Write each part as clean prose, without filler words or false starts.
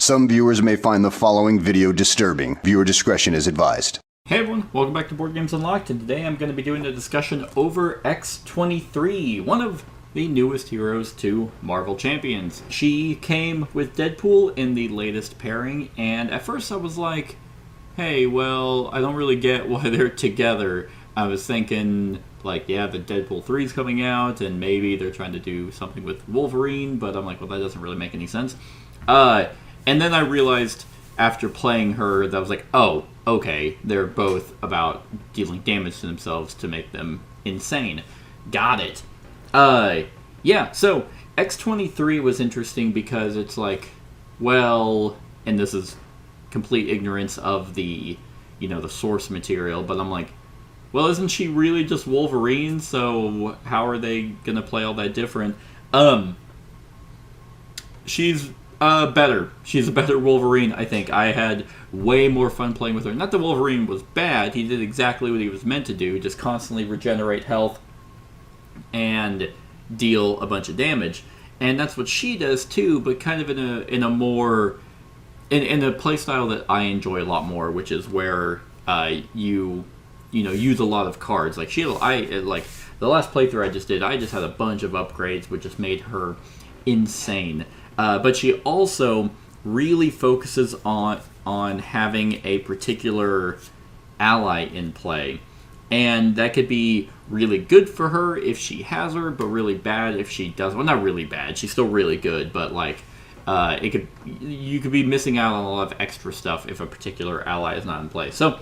Some viewers may find the following video disturbing. Viewer discretion is advised. Hey everyone, welcome back to Board Games Unlocked, and today I'm going to be doing a discussion over X23, one of the newest heroes to Marvel Champions. She came with Deadpool in the latest pairing, and at first I was like, hey, well, I don't really get why they're together. I was thinking, like, yeah, the Deadpool 3 is coming out, and maybe they're trying to do something with Wolverine, but I'm like, well, that doesn't really make any sense. And then I realized after playing her that I was like, oh, okay, they're both about dealing damage to themselves to make them insane. Got it. Yeah, so X23 was interesting because it's like, well, and this is complete ignorance of the, the source material, but I'm like, well, isn't she really just Wolverine? So how are they gonna play all that different? She's better. She's a better Wolverine, I think. I had way more fun playing with her. Not that Wolverine was bad. He did exactly what he was meant to do, just constantly regenerate health and deal a bunch of damage. And that's what she does too, but kind of in a more in a playstyle that I enjoy a lot more, which is where you use a lot of cards. Like like the last playthrough I just did, I just had a bunch of upgrades, which just made her insane. But she also really focuses on having a particular ally in play. And that could be really good for her if she has her, but really bad if she doesn't. Well, not really bad. She's still really good, but like you could be missing out on a lot of extra stuff if a particular ally is not in play. So, a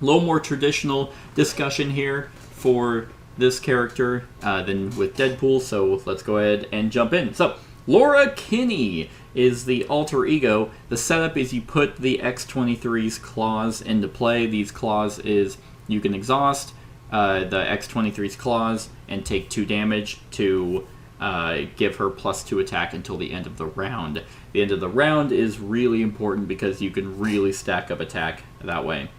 little more traditional discussion here for this character than with Deadpool, so let's go ahead and jump in. So, Laura Kinney is the alter ego. The setup is you put the X23's claws into play. These claws is you can exhaust the X23's claws and take 2 damage to give her +2 attack until the end of the round. The end of the round is really important because you can really stack up attack that way.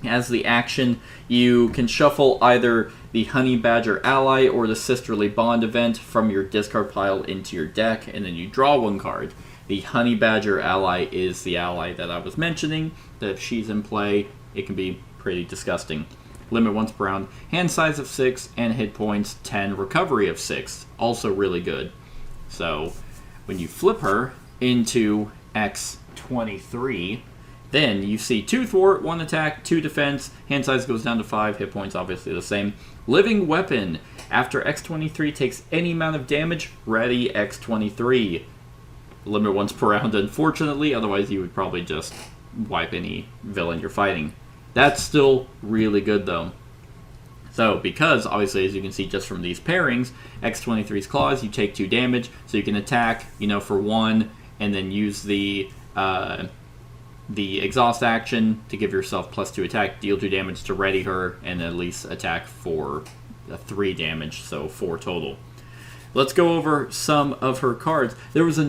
As the action, you can shuffle either the Honey Badger ally or the Sisterly Bond event from your discard pile into your deck, and then you draw 1 card. The Honey Badger ally is the ally that I was mentioning, that if she's in play, it can be pretty disgusting. Limit once per round, hand size of 6, and hit points 10, recovery of 6. Also really good. So, when you flip her into X23, then you see 2 thwart, 1 attack, 2 defense, hand size goes down to 5, hit points obviously the same. Living weapon. After X23 takes any amount of damage, ready X23. Limit once per round, unfortunately, otherwise you would probably just wipe any villain you're fighting. That's still really good though. So, because, obviously, as you can see just from these pairings, X23's claws, you take 2 damage, so you can attack, for 1, and then use the exhaust action to give yourself +2 attack, deal 2 damage to ready her, and at least attack for 3 damage, so 4 total. Let's go over some of her cards. There was a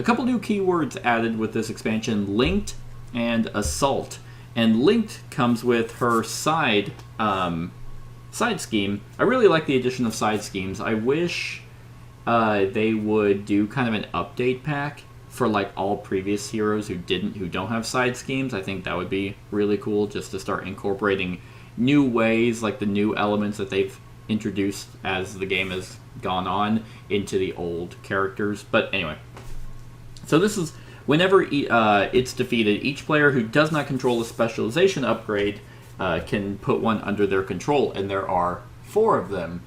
couple new keywords added with this expansion, Linked and Assault. And Linked comes with her side scheme. I really like the addition of side schemes. I wish they would do kind of an update pack for like all previous heroes who don't have side schemes. I think that would be really cool, just to start incorporating new ways, like the new elements that they've introduced as the game has gone on into the old characters. But anyway, so this is whenever it's defeated, each player who does not control a specialization upgrade can put one under their control, and there are 4 of them.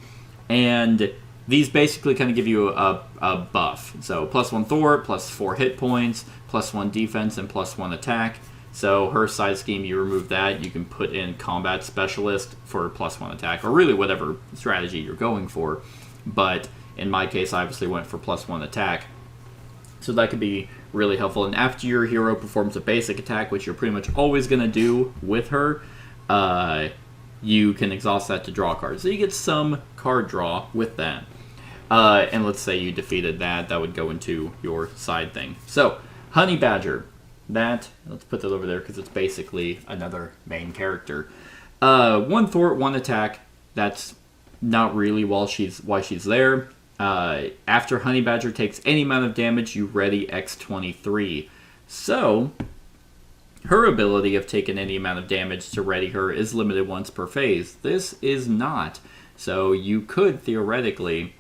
And these basically kind of give you a buff. So +1 thwart, +4 hit points, +1 defense, and +1 attack. So her side scheme, you remove that. You can put in combat specialist for +1 attack, or really whatever strategy you're going for. But in my case, I obviously went for +1 attack. So that could be really helpful. And after your hero performs a basic attack, which you're pretty much always going to do with her, you can exhaust that to draw cards. So you get some card draw with that. And let's say you defeated that would go into your side thing. So, Honey Badger. Let's put that over there because it's basically another main character. 1 thwart, 1 attack. That's not really why she's there. After Honey Badger takes any amount of damage, you ready X23. So, her ability of taking any amount of damage to ready her is limited once per phase. This is not. So you could theoretically,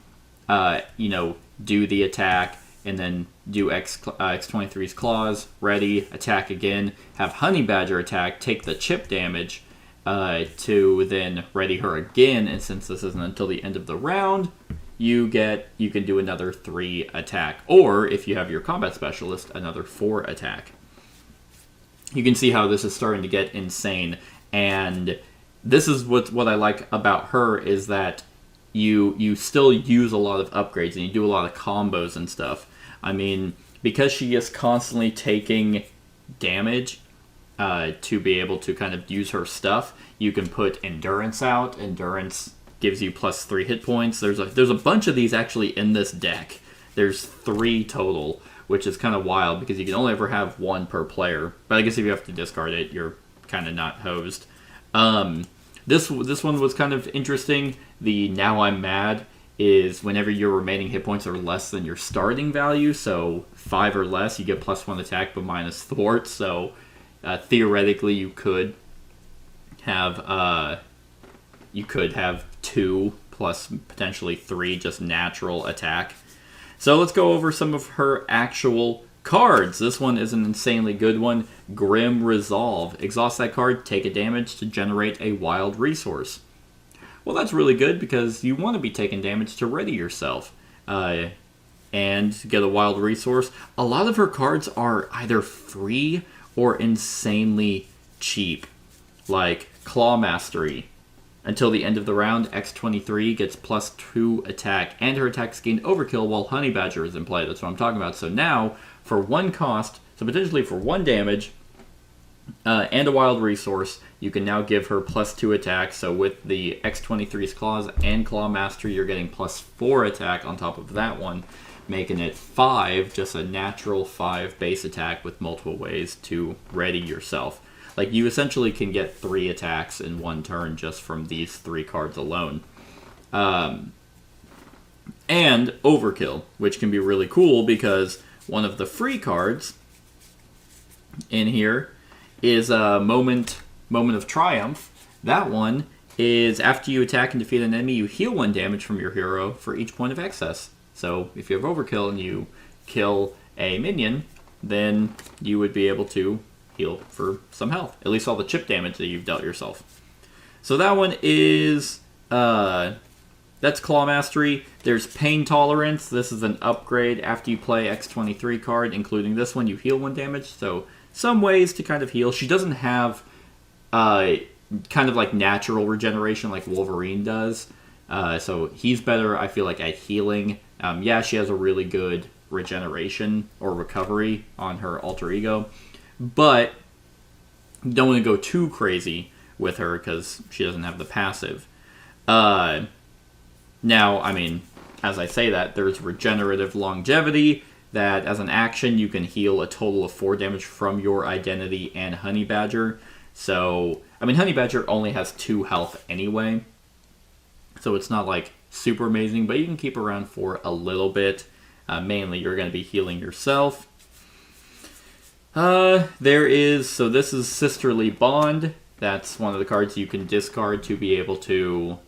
do the attack and then do X23's claws, ready, attack again, have Honey Badger attack, take the chip damage to then ready her again. And since this isn't until the end of the round, you can do another 3 attack. Or if you have your combat specialist, another 4 attack. You can see how this is starting to get insane, and this is what I like about her is that you still use a lot of upgrades and you do a lot of combos and stuff. I mean, because she is constantly taking damage to be able to kind of use her stuff, you can put Endurance out. Endurance gives you plus 3 hit points. There's a bunch of these actually in this deck. There's 3 total, which is kind of wild because you can only ever have 1 per player. But I guess if you have to discard it, you're kind of not hosed. This one was kind of interesting. The Now I'm Mad is whenever your remaining hit points are less than your starting value, so 5 or less, you get plus 1 attack but minus thwart. So theoretically, you could have 2 plus potentially 3 just natural attack. So let's go over some of her actual cards. This one is an insanely good one. Grim Resolve. Exhaust that card, take a damage to generate a wild resource. Well, that's really good because you want to be taking damage to ready yourself and get a wild resource. A lot of her cards are either free or insanely cheap, like Claw Mastery. Until the end of the round, X23 gets plus 2 attack, and her attacks gain overkill while Honey Badger is in play. That's what I'm talking about. So now, for 1 cost, so potentially for 1 damage, and a wild resource, you can now give her plus 2 attack. So with the X23's Claws and Claw Mastery, you're getting plus 4 attack on top of that one, making it 5, just a natural 5 base attack with multiple ways to ready yourself. Like, you essentially can get 3 attacks in 1 turn just from these 3 cards alone. And Overkill, which can be really cool because one of the free cards in here is a Moment of Triumph. That one is after you attack and defeat an enemy, you heal 1 damage from your hero for each point of excess. So if you have Overkill and you kill a minion, then you would be able to heal for some health. At least all the chip damage that you've dealt yourself. So that one is... that's Claw Mastery. There's Pain Tolerance. This is an upgrade after you play X23 card, including this one. You heal 1 damage, so some ways to kind of heal. She doesn't have kind of like natural regeneration like Wolverine does. So he's better, I feel like, at healing. Yeah, she has a really good regeneration or recovery on her alter ego. But don't want to go too crazy with her because she doesn't have the passive. Now, I mean, as I say that, there's Regenerative Longevity, that as an action you can heal a total of 4 damage from your Identity and Honey Badger. So, I mean, Honey Badger only has 2 health anyway, so it's not like super amazing, but you can keep around for a little bit. Mainly, you're going to be healing yourself. So this is Sisterly Bond. That's one of the cards you can discard to be able to,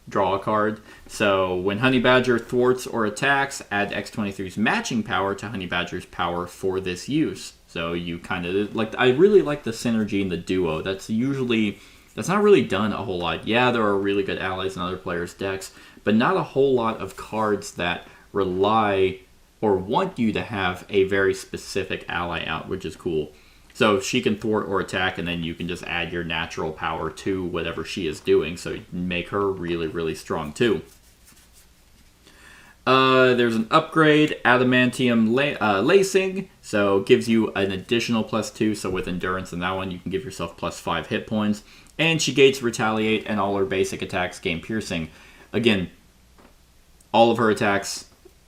draw a card. So when Honey Badger thwarts or attacks, add X23's matching power to Honey Badger's power for this use. So you kind of, I really like the synergy in the duo. That's not really done a whole lot. Yeah, there are really good allies in other players' decks, but not a whole lot of cards that rely or want you to have a very specific ally out, which is cool. So she can thwart or attack, and then you can just add your natural power to whatever she is doing, so you make her really, really strong too. There's an upgrade, Adamantium Lacing, so gives you an additional plus 2, so with Endurance in that one, you can give yourself plus 5 hit points. And she gains Retaliate, and all her basic attacks gain Piercing. Again, all of her attacks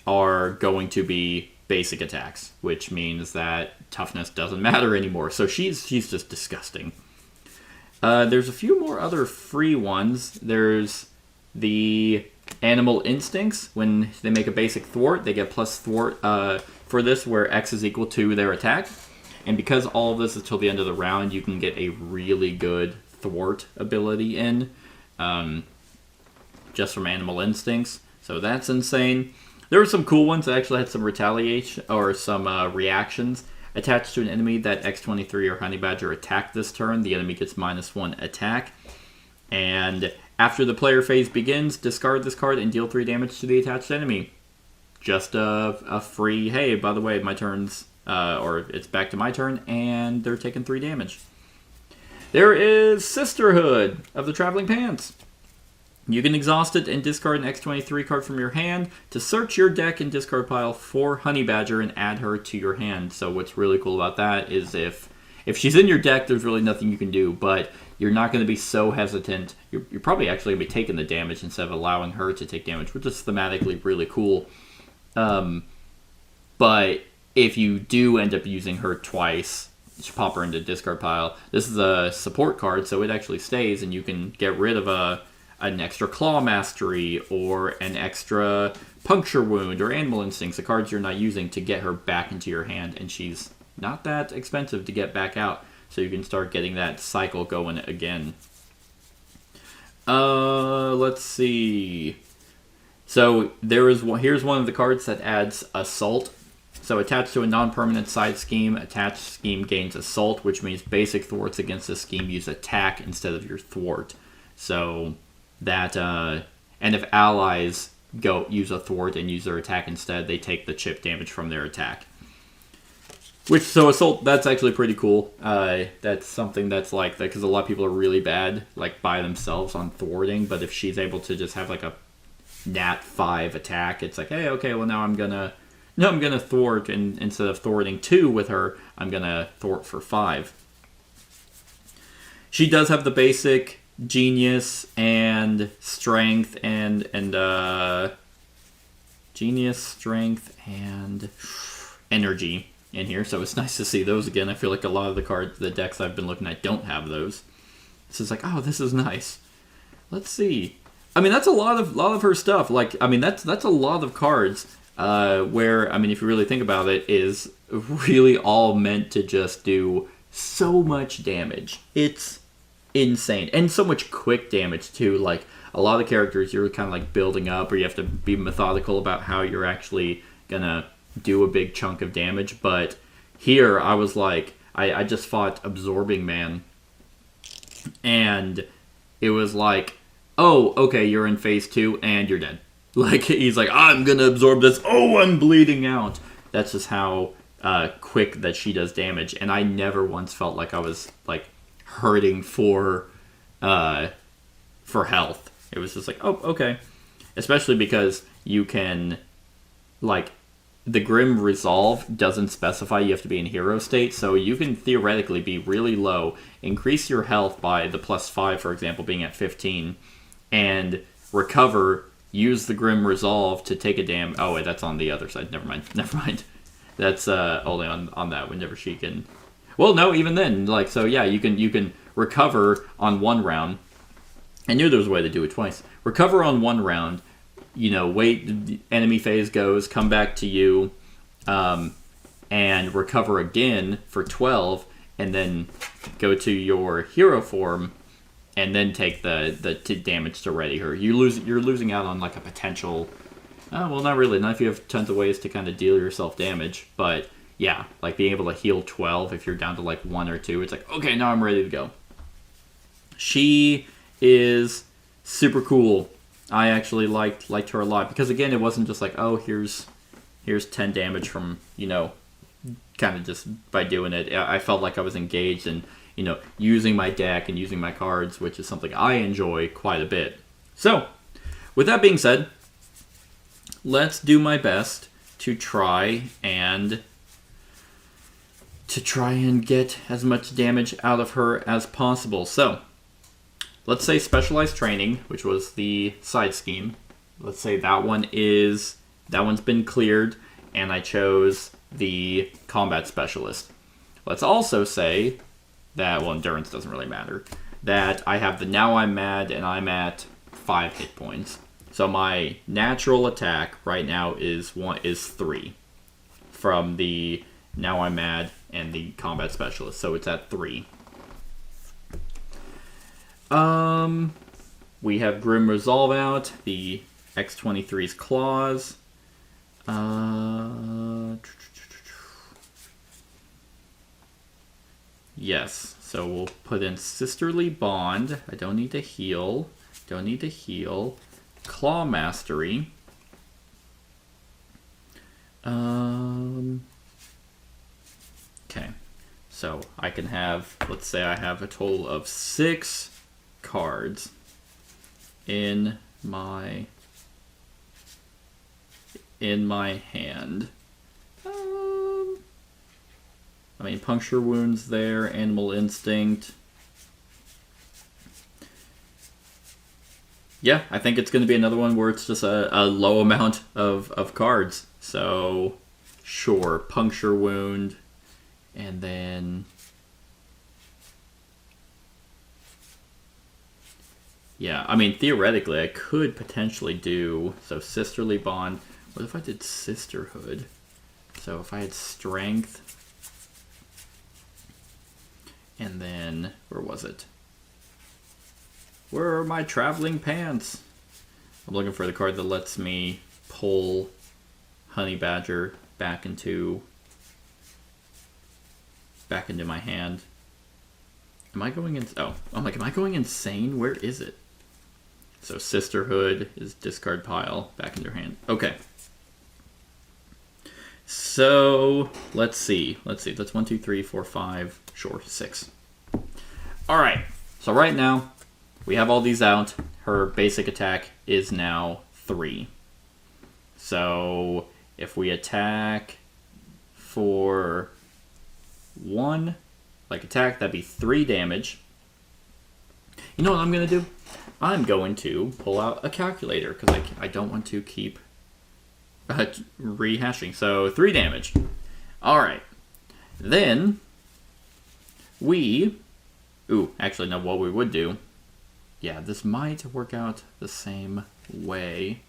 are going to be basic attacks, which means that toughness doesn't matter anymore. So she's just disgusting. There's a few more other free ones. There's the Animal Instincts, when they make a basic thwart, they get plus thwart for this, where X is equal to their attack. And because all of this is till the end of the round, you can get a really good thwart ability in, just from Animal Instincts. So that's insane. There were some cool ones that actually had some retaliation, or some reactions. Attached to an enemy that X23 or Honey Badger attack this turn, the enemy gets -1 attack. And after the player phase begins, discard this card and deal 3 damage to the attached enemy. Just a free, hey, by the way, my turn's, or it's back to my turn, and they're taking 3 damage. There is Sisterhood of the Traveling Pants. You can exhaust it and discard an X23 card from your hand to search your deck and discard pile for Honey Badger and add her to your hand. So what's really cool about that is if she's in your deck, there's really nothing you can do, but you're not going to be so hesitant. You're probably actually going to be taking the damage instead of allowing her to take damage, which is thematically really cool. But if you do end up using her twice, just pop her into discard pile. This is a support card, so it actually stays, and you can get rid of an extra Claw Mastery or an extra Puncture Wound or Animal Instincts, the cards you're not using, to get her back into your hand, and she's not that expensive to get back out, so you can start getting that cycle going again. Let's see. So here's one of the cards that adds Assault. So attached to a non-permanent side scheme, attached scheme gains Assault, which means basic thwarts against this scheme use attack instead of your thwart. So that, and if allies use a thwart and use their attack instead, they take the chip damage from their attack. So Assault, that's actually pretty cool. That's something that's like that, because a lot of people are really bad, like, by themselves on thwarting, but if she's able to just have like a nat 5 attack, it's like, hey, okay, well now I'm gonna thwart, and instead of thwarting 2 with her, I'm gonna thwart for 5. She does have the basic Genius and Strength and Genius, Strength, and Energy in here, so it's nice to see those again. I feel like a lot of the decks I've been looking at don't have those. So it's like, oh, this is nice. Let's see. I mean, that's a lot of her stuff. Like, I mean, that's a lot of cards. Where, I mean, if you really think about it, is really all meant to just do so much damage. It's insane. And so much quick damage, too. Like, a lot of characters you're kind of like building up, or you have to be methodical about how you're actually gonna do a big chunk of damage. But here, I was like, I just fought Absorbing Man. And it was like, oh, okay, you're in phase 2, and you're dead. Like, he's like, I'm gonna absorb this. Oh, I'm bleeding out. That's just how quick that she does damage. And I never once felt like I was, like, hurting for health. It was just like, oh, okay. Especially because you can, like, the Grim Resolve doesn't specify you have to be in hero state, so you can theoretically be really low, increase your health by the +5, for example, being at 15, and recover. Use the Grim Resolve to take a damn... Oh, wait, that's on the other side. Never mind. That's only on that whenever she can... Well, no, even then. Like, so yeah, you can recover on one round. I knew there was a way to do it twice. Recover on one round. You know, wait, the enemy phase goes, come back to you, and recover again for 12, and then go to your hero form, and then take the damage to ready her. You're losing out on like a potential. Well, not really. Not if you have tons of ways to kind of deal yourself damage. But yeah, like being able to heal 12 if you're down to like 1 or 2. It's like, okay, now I'm ready to go. She is super cool. I actually liked her a lot because again, it wasn't just like, oh, here's 10 damage from, you know, kind of just by doing it. I felt like I was engaged and, you know, using my deck and using my cards, which is something I enjoy quite a bit. So, with that being said, let's do my best to try and get as much damage out of her as possible. So, let's say Specialized Training, which was the side scheme. Let's say that one's been cleared, and I chose the Combat Specialist. Let's also say that, well, Endurance doesn't really matter, that I have the Now I'm Mad, and I'm at 5 hit points. So my natural attack right now is 3 from the Now I'm Mad and the Combat Specialist. So it's at 3. We have Grim Resolve out, the X23's Claws. Yes, so we'll put in Sisterly Bond. I don't need to heal. Claw Mastery. Okay, so I can have, let's say I have a total of 6 cards in my hand. I mean, Puncture Wound's there, Animal Instinct. Yeah, I think it's going to be another one where it's just a low amount of cards. So, sure, Puncture Wound, and then... Yeah, I mean, theoretically, I could potentially do... So, Sisterly Bond. What if I did Sisterhood? So, if I had Strength... And then, where was it? Where are my traveling pants? I'm looking for the card that lets me pull Honey Badger back into my hand. Am I going in? Oh, I'm like, am I going insane? Where is it? So Sisterhood is discard pile back into your hand. Okay. So let's see. That's 1, 2, 3, 4, 5. Sure, 6. All right. So right now we have all these out. Her basic attack is now 3. So if we attack for 1, like attack, that'd be 3 damage. You know what I'm gonna do? I'm going to pull out a calculator because I don't want to keep rehashing. So 3 damage. All right. Then we... Ooh, actually, no, what we would do... Yeah, this might work out the same way.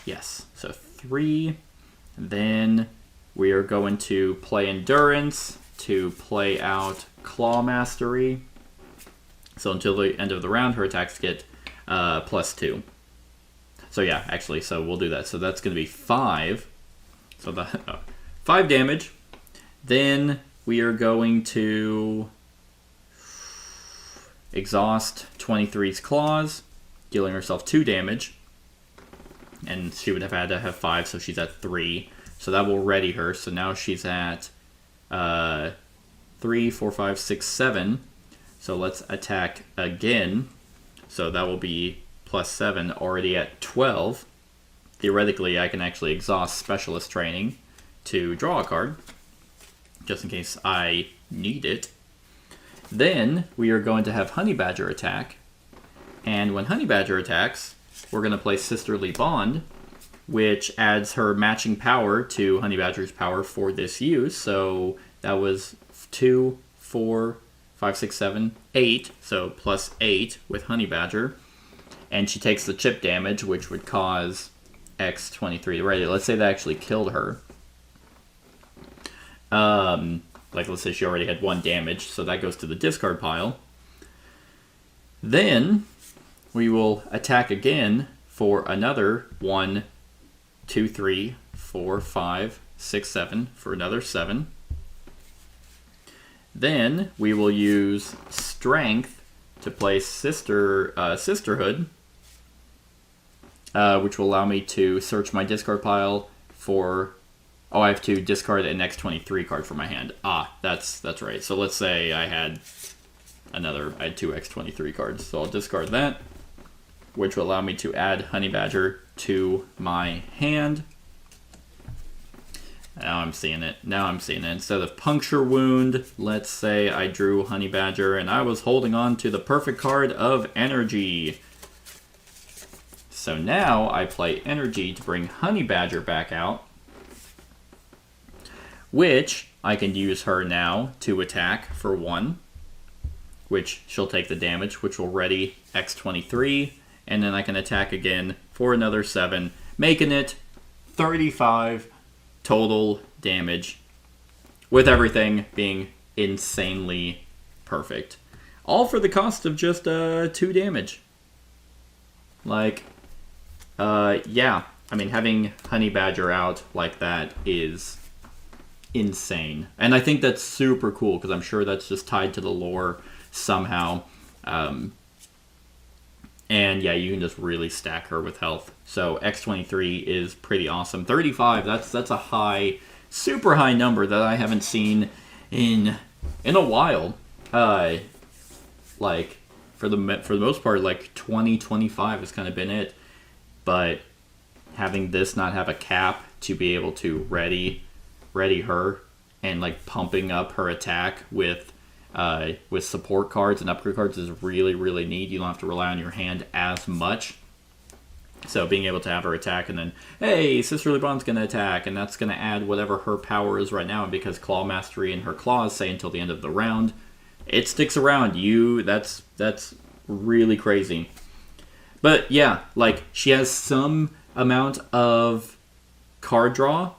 Yes, so 3. Then we are going to play Endurance to play out Claw Mastery. So until the end of the round, her attacks get +2. So yeah, actually, so we'll do that. So that's going to be 5. So the 5 damage. Then we are going to exhaust 23's Claws, dealing herself 2 damage. And she would have had to have 5, so she's at 3. So that will ready her. So now she's at 3, 4, 5, 6, 7. So let's attack again. So that will be +7, already at 12. Theoretically, I can actually exhaust Specialist Training to draw a card, just in case I need it. Then we are going to have Honey Badger attack. And when Honey Badger attacks, we're going to play Sisterly Bond, which adds her matching power to Honey Badger's power for this use. So that was 2, 4, 5, 6, 7, 8. So +8 with Honey Badger. And she takes the chip damage, which would cause X23 to ready. Let's say that actually killed her. Like, let's say she already had 1 damage, so that goes to the discard pile. Then we will attack again for another 1, 2, 3, 4, 5, 6, 7 for another 7. Then we will use Strength to play Sisterhood, which will allow me to search my discard pile for... Oh, I have to discard an X23 card from my hand. Ah, that's right. So let's say I had 2 X23 cards. So I'll discard that, which will allow me to add Honey Badger to my hand. Now I'm seeing it. Instead of Puncture Wound, let's say I drew Honey Badger and I was holding on to the perfect card of Energy. So now I play Energy to bring Honey Badger back out, which I can use her now to attack for 1, which she'll take the damage, which will ready X23, and then I can attack again for another 7, making it 35 total damage, with everything being insanely perfect. All for the cost of just 2 damage. Like, yeah. I mean, having Honey Badger out like that is insane. And I think that's super cool, because I'm sure that's just tied to the lore somehow. And yeah, you can just really stack her with health. So X23 is pretty awesome. 35, that's a high, super high number that I haven't seen in a while. Like, for the most part, like 20-25 has kind of been it. But having this not have a cap to be able to ready her, and like pumping up her attack with support cards and upgrade cards is really, really neat. You don't have to rely on your hand as much. So being able to have her attack and then, hey, Sisterly Bond's going to attack, and that's going to add whatever her power is right now. And because Claw Mastery and her claws say until the end of the round, it sticks around. That's really crazy. But yeah, like, she has some amount of card draw,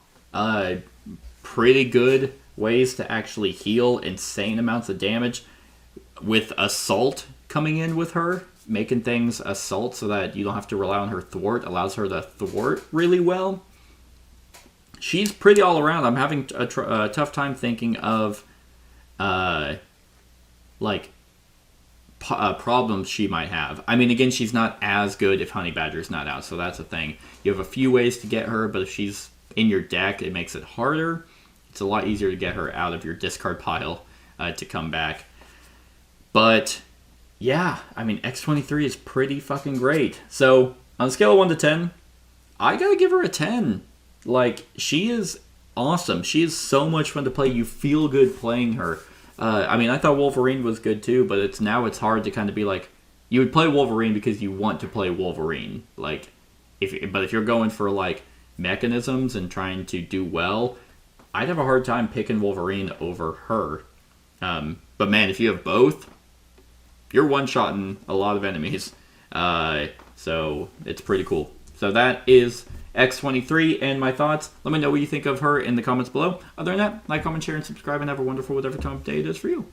pretty good ways to actually heal insane amounts of damage, with Assault coming in with her, making things Assault so that you don't have to rely on her Thwart, allows her to thwart really well. She's pretty all around. I'm having a tough time thinking of problems she might have. I mean, again, she's not as good if Honey Badger's not out, so that's a thing. You have a few ways to get her, but if she's in your deck, it makes it harder. It's a lot easier to get her out of your discard pile to come back. But yeah, I mean, X23 is pretty fucking great. So on a scale of 1 to 10, I gotta give her a 10. Like, she is awesome. She is so much fun to play. You feel good playing her. I mean, I thought Wolverine was good too, but it's hard to kind of be like, you would play Wolverine because you want to play Wolverine. Like, if you're going for like mechanisms and trying to do well, I'd have a hard time picking Wolverine over her. But man, if you have both, you're one-shotting a lot of enemies. So it's pretty cool. So that is X23 and my thoughts. Let me know what you think of her in the comments below. Other than that, like, comment, share, and subscribe, and have a wonderful whatever time of day it is for you.